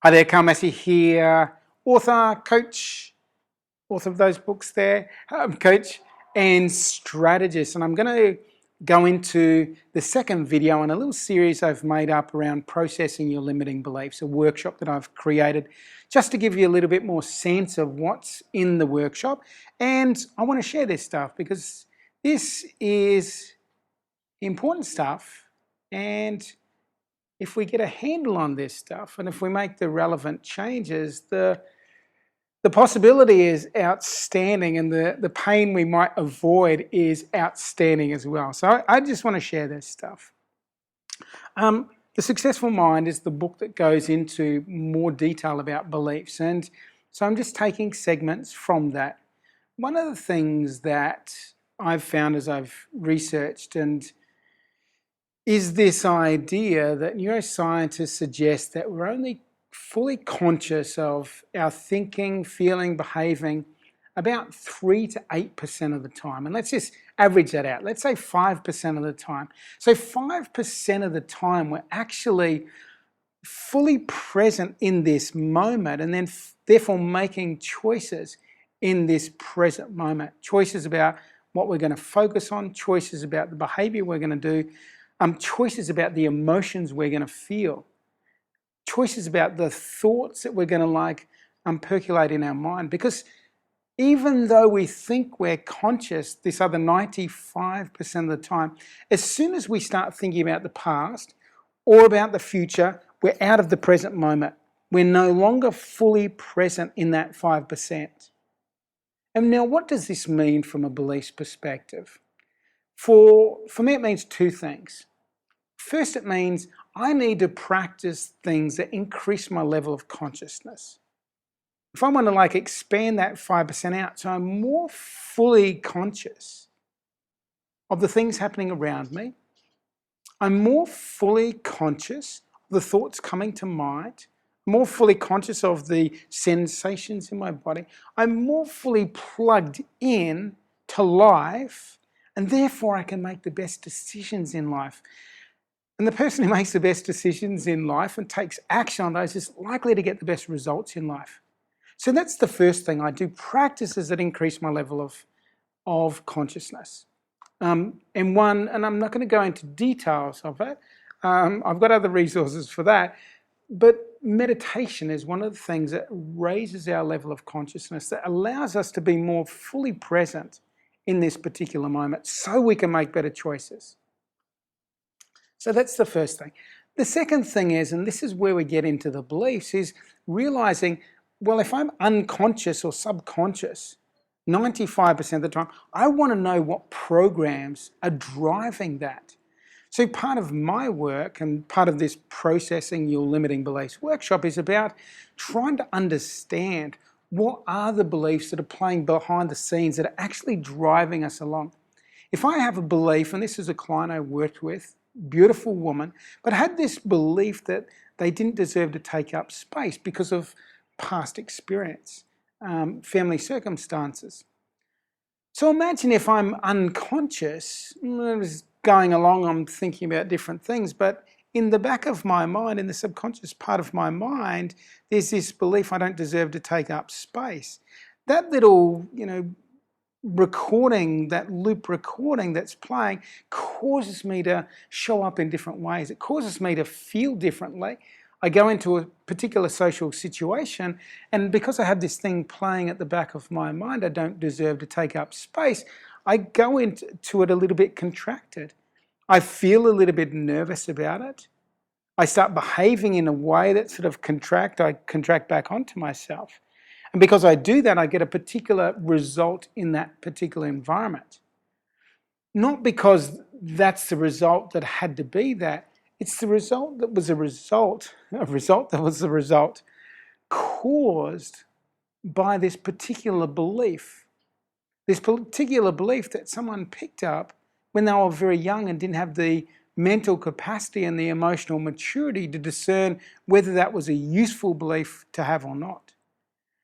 Hi there, Carl Massy here, author, coach, author of those books there, coach and strategist. And I'm going to go into the second video in a little series I've made up around processing your limiting beliefs, a workshop that I've created just to give you a little bit more sense of what's in the workshop. And I want to share this stuff because this is important stuff, and if we get a handle on this stuff and if we make the relevant changes, the possibility is outstanding, and the pain we might avoid is outstanding as well. So I just want to share this stuff. The Successful Mind is the book that goes into more detail about beliefs, and so I'm just taking segments from that. One of the things that I've found as I've researched is this idea that neuroscientists suggest that we're only fully conscious of our thinking, feeling, behaving about 3 to 8% of the time. And let's just average that out. Let's say 5% of the time. So 5% of the time we're actually fully present in this moment, and then therefore making choices in this present moment. Choices about what we're going to focus on, choices about the behavior we're going to do, choices about the emotions we're going to feel, choices about the thoughts that we're going to percolate in our mind. Because even though we think we're conscious this other 95% of the time, as soon as we start thinking about the past or about the future, we're out of the present moment. We're no longer fully present in that 5%. And now, what does this mean from a beliefs perspective? For me, it means two things. First, it means I need to practice things that increase my level of consciousness. If I want to expand that 5% out, so I'm more fully conscious of the things happening around me, I'm more fully conscious of the thoughts coming to mind, more fully conscious of the sensations in my body, I'm more fully plugged in to life, and therefore I can make the best decisions in life. And the person who makes the best decisions in life and takes action on those is likely to get the best results in life. So that's the first thing I do, practices that increase my level of consciousness. And I'm not going to go into details of it. I've got other resources for that. But meditation is one of the things that raises our level of consciousness, that allows us to be more fully present in this particular moment so we can make better choices. So that's the first thing. The second thing is, and this is where we get into the beliefs, is realizing, well, if I'm unconscious or subconscious 95% of the time, I want to know what programs are driving that. So part of my work and part of this Processing Your Limiting Beliefs workshop is about trying to understand what are the beliefs that are playing behind the scenes that are actually driving us along. If I have a belief, and this is a client I worked with, beautiful woman, but had this belief that they didn't deserve to take up space because of past experience, family circumstances. So imagine if I'm unconscious, I was going along, I'm thinking about different things, but in the back of my mind, in the subconscious part of my mind, there's this belief I don't deserve to take up space. That little, recording, that loop recording that's playing, causes me to show up in different ways. It causes me to feel differently. I go into a particular social situation, and because I have this thing playing at the back of my mind, I don't deserve to take up space, I go into it a little bit contracted. I feel a little bit nervous about it. I start behaving in a way that I contract back onto myself. And because I do that, I get a particular result in that particular environment. Not because that's the result that had to be that, it's the result that was a result caused by this particular belief. This particular belief that someone picked up when they were very young and didn't have the mental capacity and the emotional maturity to discern whether that was a useful belief to have or not.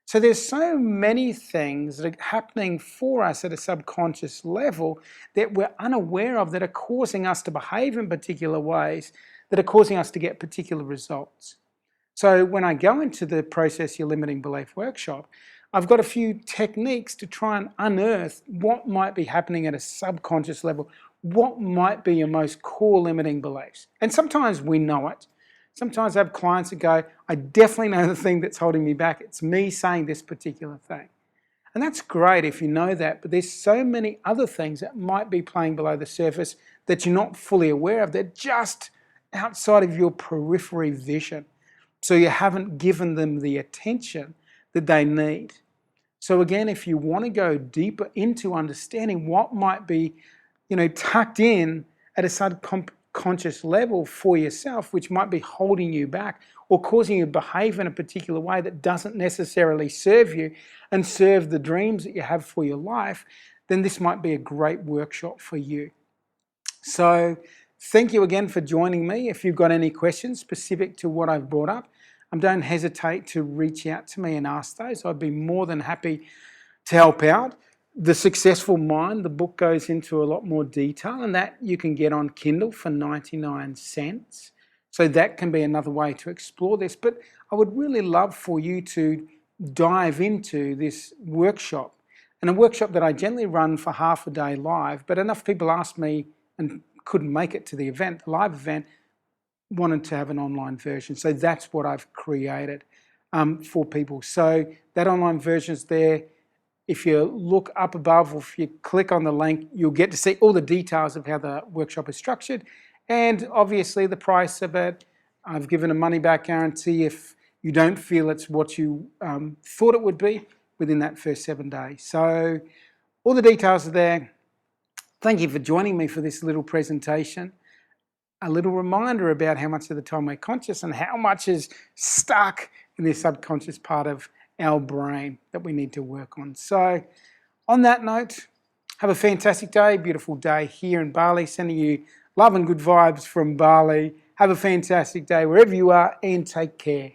So there's so many things that are happening for us at a subconscious level that we're unaware of, that are causing us to behave in particular ways, that are causing us to get particular results. So when I go into the Process Your Limiting Belief workshop, I've got a few techniques to try and unearth what might be happening at a subconscious level, what might be your most core limiting beliefs. And sometimes we know it. Sometimes I have clients that go, I definitely know the thing that's holding me back. It's me saying this particular thing. And that's great if you know that, but there's so many other things that might be playing below the surface that you're not fully aware of. They're just outside of your periphery vision. So you haven't given them the attention that they need. So again, if you want to go deeper into understanding what might be, tucked in at a subconscious level for yourself, which might be holding you back or causing you to behave in a particular way that doesn't necessarily serve you and serve the dreams that you have for your life, then this might be a great workshop for you. So thank you again for joining me. If you've got any questions specific to what I've brought up, don't hesitate to reach out to me and ask those. I'd be more than happy to help out. The Successful Mind, the book goes into a lot more detail, and that you can get on Kindle for 99 cents. So that can be another way to explore this. But I would really love for you to dive into this workshop, and a workshop that I generally run for half a day live, but enough people asked me and couldn't make it to the event, the live event, wanted to have an online version. So that's what I've created for people. So that online version is there. If you look up above or if you click on the link, you'll get to see all the details of how the workshop is structured and obviously the price of it. I've given a money back guarantee if you don't feel it's what you thought it would be within that first 7 days. So all the details are there. Thank you for joining me for this little presentation. A little reminder about how much of the time we're conscious and how much is stuck in this subconscious part of our brain that we need to work on. So on that note, have a fantastic day, beautiful day here in Bali, sending you love and good vibes from Bali. Have a fantastic day wherever you are and take care.